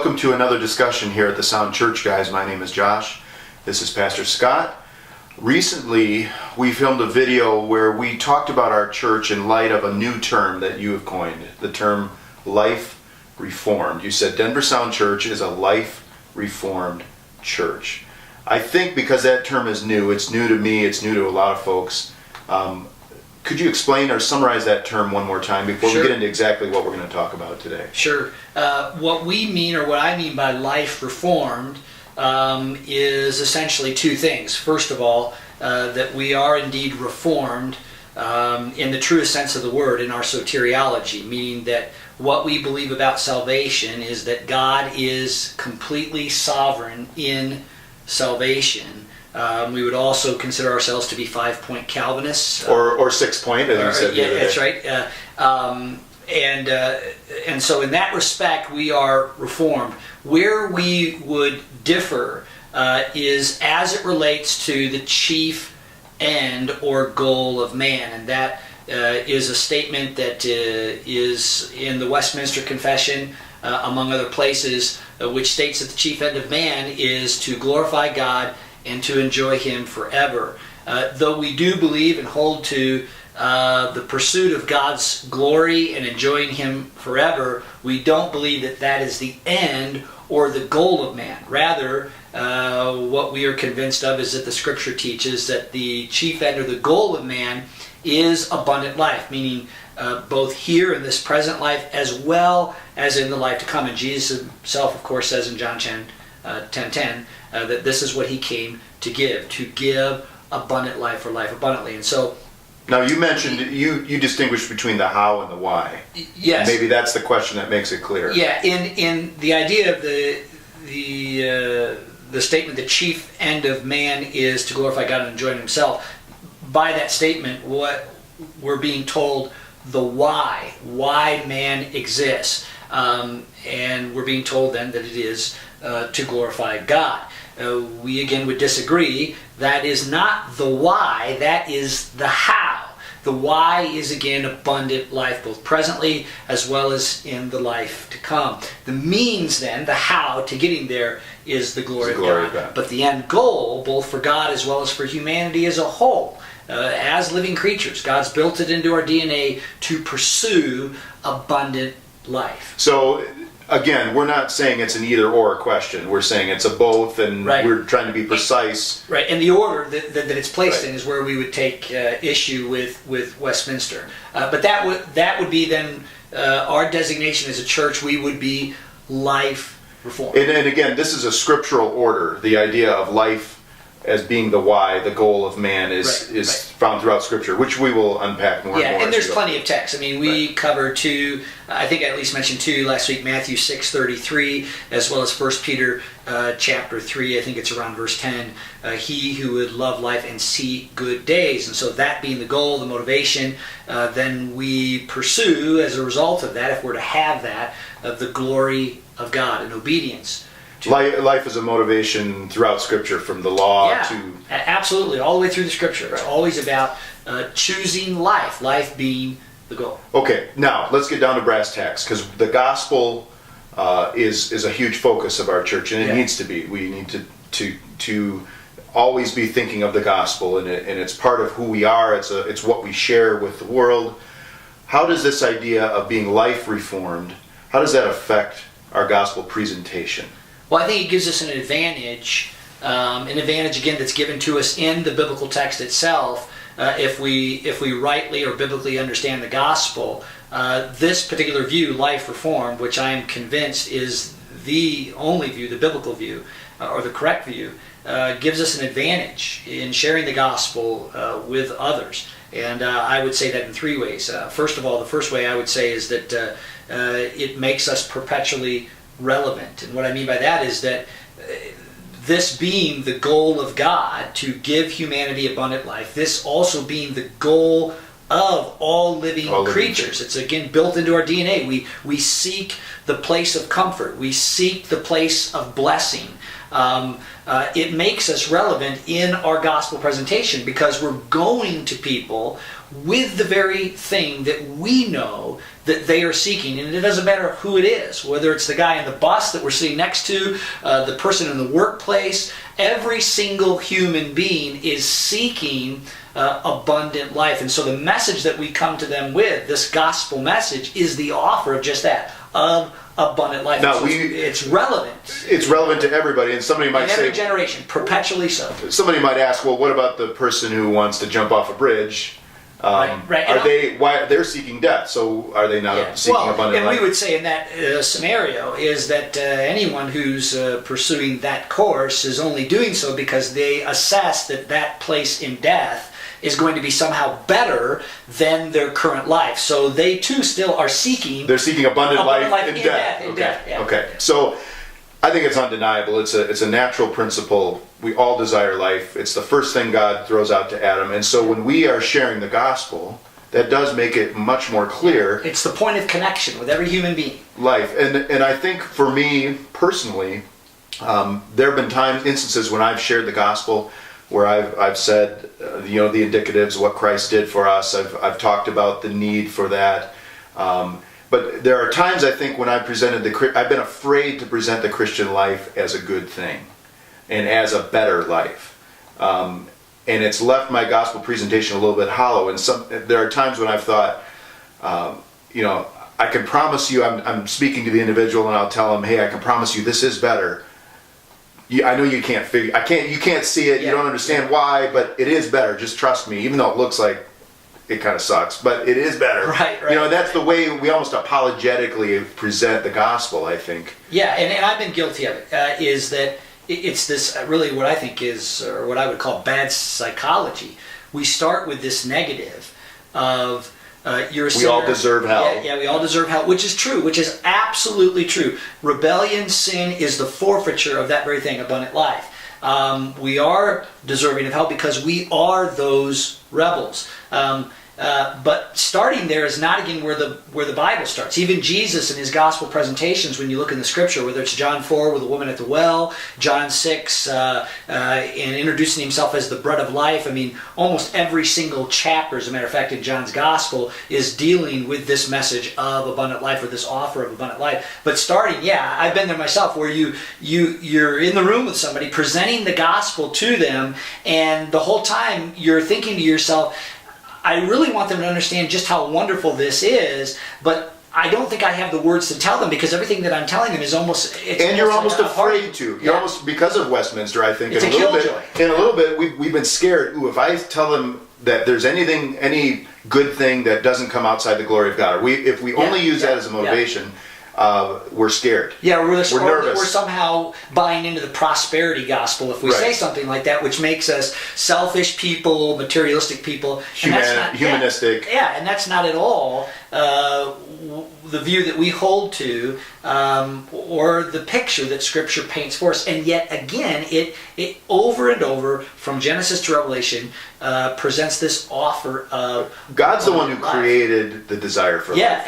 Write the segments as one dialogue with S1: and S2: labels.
S1: Welcome to another discussion here at the Sound Church, guys. My name is Josh. This is Pastor Scott. Recently, we filmed a video where we talked about our church in light of a new term that you have coined, the term Life Reformed. You said Denver Sound Church is a Life Reformed church. I think because that term is new, it's new to me, it's new to a lot of folks. Could you explain or summarize that term one more time before we get into exactly what we're going to talk about today?
S2: Sure. What we mean, or what I mean by life reformed, is essentially two things. First of all, that we are indeed reformed in the truest sense of the word in our soteriology, meaning that what we believe about salvation is that God is completely sovereign in salvation. We would also consider ourselves to be 5-point Calvinists.
S1: Or 6-point, as you said the other day.
S2: That's right. And so in that respect, we are reformed. Where we would differ is as it relates to the chief end or goal of man. And that is a statement that is in the Westminster Confession, among other places, which states that the chief end of man is to glorify God and to enjoy Him forever. Though we do believe and hold to the pursuit of God's glory and enjoying Him forever, we don't believe that that is the end or the goal of man. Rather, what we are convinced of is that the Scripture teaches that the chief end or the goal of man is abundant life, meaning both here in this present life as well as in the life to come. And Jesus Himself, of course, says in John 10:10, that this is what He came to give abundant life or life abundantly. And so,
S1: now you mentioned, you distinguish between the how and the why.
S2: Yes.
S1: Maybe that's the question that makes it clear.
S2: Yeah, in the idea of the statement, the chief end of man is to glorify God and enjoy Himself. By that statement, what we're being told, the why man exists. And we're being told then that it is to glorify God. We again would disagree. That is not the why, that is the how. The why is again abundant life, both presently as well as in the life to come. The means then, the how to getting there, is the glory of God. But the end goal, both for God as well as for humanity as a whole, as living creatures, God's built it into our DNA to pursue abundant life.
S1: So, again, we're not saying it's an either-or question. We're saying it's a both, and we're trying to be precise.
S2: Right, and the order that it's placed in is where we would take issue with Westminster. But that would be then our designation as a church. We would be life reformed.
S1: And again, this is a scriptural order. The idea of life as being the why, the goal of man is found throughout Scripture, which we will unpack more and more.
S2: Yeah, and there's plenty of text. I mean, we covered two, I think I at least mentioned two last week, Matthew 6:33, as well as 1 Peter chapter 3, I think it's around verse 10, he who would love life and see good days. And so that being the goal, the motivation, then we pursue, as a result of that, if we're to have that, the glory of God and obedience.
S1: Life is a motivation throughout Scripture, from the law to...
S2: Absolutely, all the way through the Scripture. It's always about choosing life being the goal.
S1: Okay, now let's get down to brass tacks, because the gospel is a huge focus of our church, and it needs to be. We need to always be thinking of the gospel, and it's part of who we are. It's what we share with the world. How does this idea of being life reformed, how does that affect our gospel presentation?
S2: Well, I think it gives us an advantage again that's given to us in the biblical text itself. If we rightly or biblically understand the gospel, this particular view, life reformed, which I am convinced is the only view, the biblical view, or the correct view, gives us an advantage in sharing the gospel with others. And I would say that in three ways. First of all, the first way I would say is that it makes us perpetually relevant. And what I mean by that is that this being the goal of God to give humanity abundant life, this also being the goal of all living
S1: All living
S2: creatures. It's again built into our DNA. We seek the place of comfort. We seek the place of blessing. It makes us relevant in our gospel presentation because we're going to people with the very thing that we know that they are seeking. And it doesn't matter who it is, whether it's the guy in the bus that we're sitting next to, the person in the workplace. Every single human being is seeking abundant life. And so the message that we come to them with, this gospel message, is the offer of just that, of abundant life.
S1: Now,
S2: so it's relevant.
S1: It's relevant to everybody, and somebody might
S2: In every
S1: say,
S2: generation, perpetually so.
S1: somebody might ask, well, what about the person who wants to jump off a bridge?
S2: Right.
S1: They're seeking death, so are they not seeking abundant
S2: and
S1: life?
S2: we would say in that scenario is that anyone who's pursuing that course is only doing so because they assess that that place in death is going to be somehow better than their current life. So they too still are seeking.
S1: They're seeking abundant life in
S2: death.
S1: death.
S2: Yeah.
S1: Okay. So I think it's undeniable. It's a natural principle. We all desire life. It's the first thing God throws out to Adam. And so when we are sharing the gospel, that does make it much more clear.
S2: It's the point of connection with every human being.
S1: Life. And I think for me personally, there have been instances when I've shared the gospel where I've said, the indicatives, what Christ did for us. I've talked about the need for that. But there are times, I think, when I've been afraid to present the Christian life as a good thing and as a better life. And it's left my gospel presentation a little bit hollow. And there are times when I've thought, I can promise you, I'm speaking to the individual and I'll tell them, hey, I can promise you this is better. I know you can't you can't see it, you don't understand why, but it is better. Just trust me, even though it looks like it kind of sucks, but it is better.
S2: Right.
S1: That's the way we almost apologetically present the gospel, I think.
S2: Yeah, and I've been guilty of it, is that it's this really what I think is, or what I would call bad psychology. We start with this negative of you're a sinner.
S1: We all deserve hell.
S2: Yeah, we all deserve hell, which is true, which is absolutely true. Rebellion, sin is the forfeiture of that very thing, abundant life. We are deserving of hell because we are those rebels. But starting there is not again where the Bible starts. Even Jesus in his gospel presentations, when you look in the scripture, whether it's John 4 with the woman at the well, John 6 in introducing himself as the bread of life. I mean, almost every single chapter, as a matter of fact, in John's gospel is dealing with this message of abundant life or this offer of abundant life. But starting, I've been there myself, where you're in the room with somebody presenting the gospel to them, and the whole time you're thinking to yourself, I really want them to understand just how wonderful this is, but I don't think I have the words to tell them because everything that I'm telling them is almost...
S1: And you're almost afraid to. You're almost, because of Westminster, I think,
S2: it's
S1: in a little bit, we've been scared. Ooh, if I tell them that there's any good thing that doesn't come outside the glory of God, or if we only use that as a motivation... we're scared.
S2: Yeah, we're
S1: nervous.
S2: We're somehow buying into the prosperity gospel if we say something like that, which makes us selfish people, materialistic people,
S1: humanistic.
S2: And that's not at all the view that we hold to, or the picture that Scripture paints for us. And yet again, it over and over from Genesis to Revelation presents this offer of
S1: God's the one who created the desire for life.
S2: Yeah,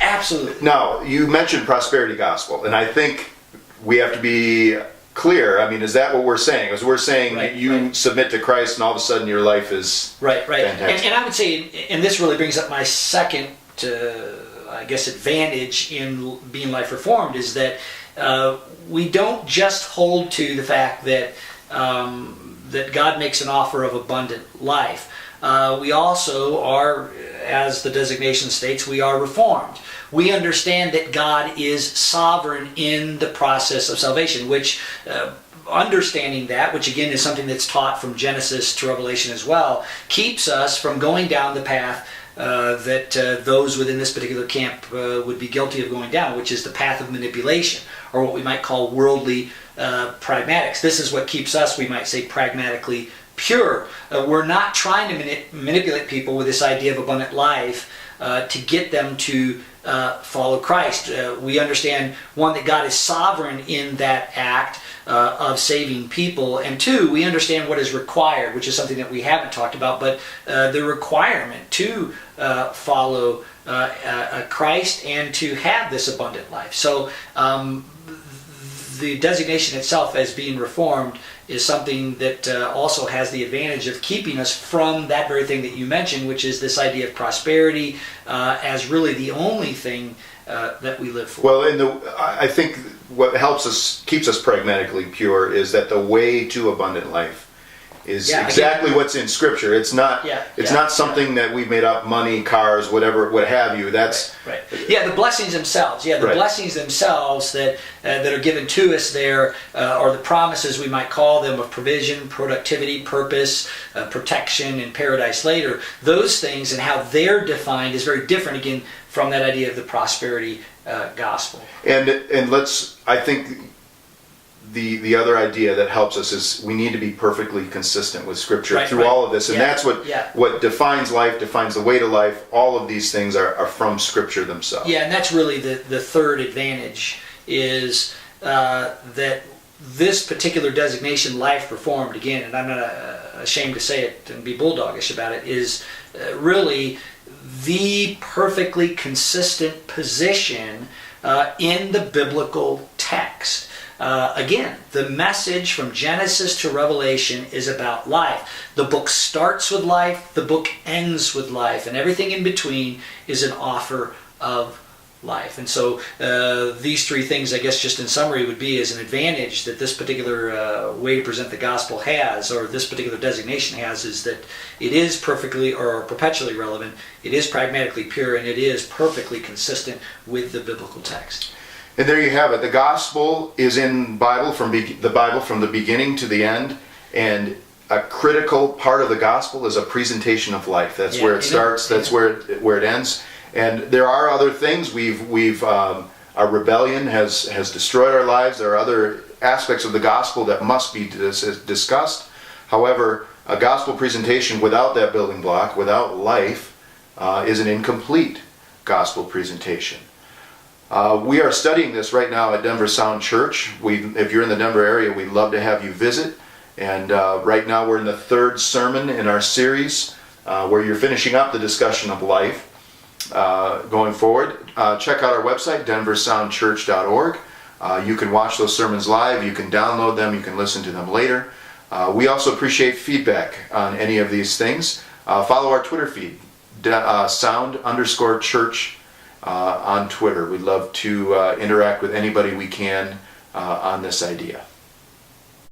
S2: absolutely.
S1: Now, you mentioned prosperity gospel, and I think we have to be clear. I mean, is that what we're saying? Is we're saying you submit to Christ and all of a sudden your life is fantastic?
S2: And I would say, and this really brings up my second advantage in being life reformed, is that we don't just hold to the fact that that God makes an offer of abundant life. We also are, as the designation states, we are reformed. We understand that God is sovereign in the process of salvation, which understanding that, which again is something that's taught from Genesis to Revelation as well, keeps us from going down the path that those within this particular camp would be guilty of going down, which is the path of manipulation, or what we might call worldly pragmatics. This is what keeps us, we might say, pragmatically pure. We're not trying to manipulate people with this idea of abundant life to get them to follow Christ. We understand, one, that God is sovereign in that act of saving people, and two, we understand what is required, which is something that we haven't talked about, but the requirement to follow Christ and to have this abundant life. So the designation itself as being reformed is something that also has the advantage of keeping us from that very thing that you mentioned, which is this idea of prosperity as really the only thing that we live for.
S1: Well, I think what helps us, keeps us pragmatically pure, is that the way to abundant life is exactly what's in Scripture. It's not. It's not something that we've made up. Money, cars, whatever, what have you. That's
S2: right. Yeah, the blessings themselves. Yeah, the blessings themselves that are given to us there, or the promises, we might call them, of provision, productivity, purpose, protection, and paradise later. Those things and how they're defined is very different, again, from that idea of the prosperity gospel.
S1: And I think the other idea that helps us is we need to be perfectly consistent with Scripture through all of this, and that's what defines life, defines the way to life. All of these things are from Scripture themselves.
S2: Yeah, and that's really the third advantage, is that this particular designation, life reformed, again, and I'm not ashamed to say it and be bulldogish about it, is really the perfectly consistent position in the biblical text. Again, the message from Genesis to Revelation is about life. The book starts with life, the book ends with life, and everything in between is an offer of life. And so these three things, I guess, just in summary, would be as an advantage that this particular way to present the gospel has, or this particular designation has, is that it is perfectly or perpetually relevant, it is pragmatically pure, and it is perfectly consistent with the biblical text.
S1: And there you have it. The gospel is in the Bible from the beginning to the end, and a critical part of the gospel is a presentation of life. That's where it starts. That's where it ends. And there are other things. Our rebellion has destroyed our lives. There are other aspects of the gospel that must be discussed. However, a gospel presentation without that building block, without life, is an incomplete gospel presentation. We are studying this right now at Denver Sound Church. If you're in the Denver area, we'd love to have you visit. And right now we're in the third sermon in our series where you're finishing up the discussion of life. Going forward, check out our website, denversoundchurch.org. You can watch those sermons live, you can download them, you can listen to them later. We also appreciate feedback on any of these things. Follow our Twitter feed, sound_church on Twitter. We'd love to interact with anybody we can on this idea.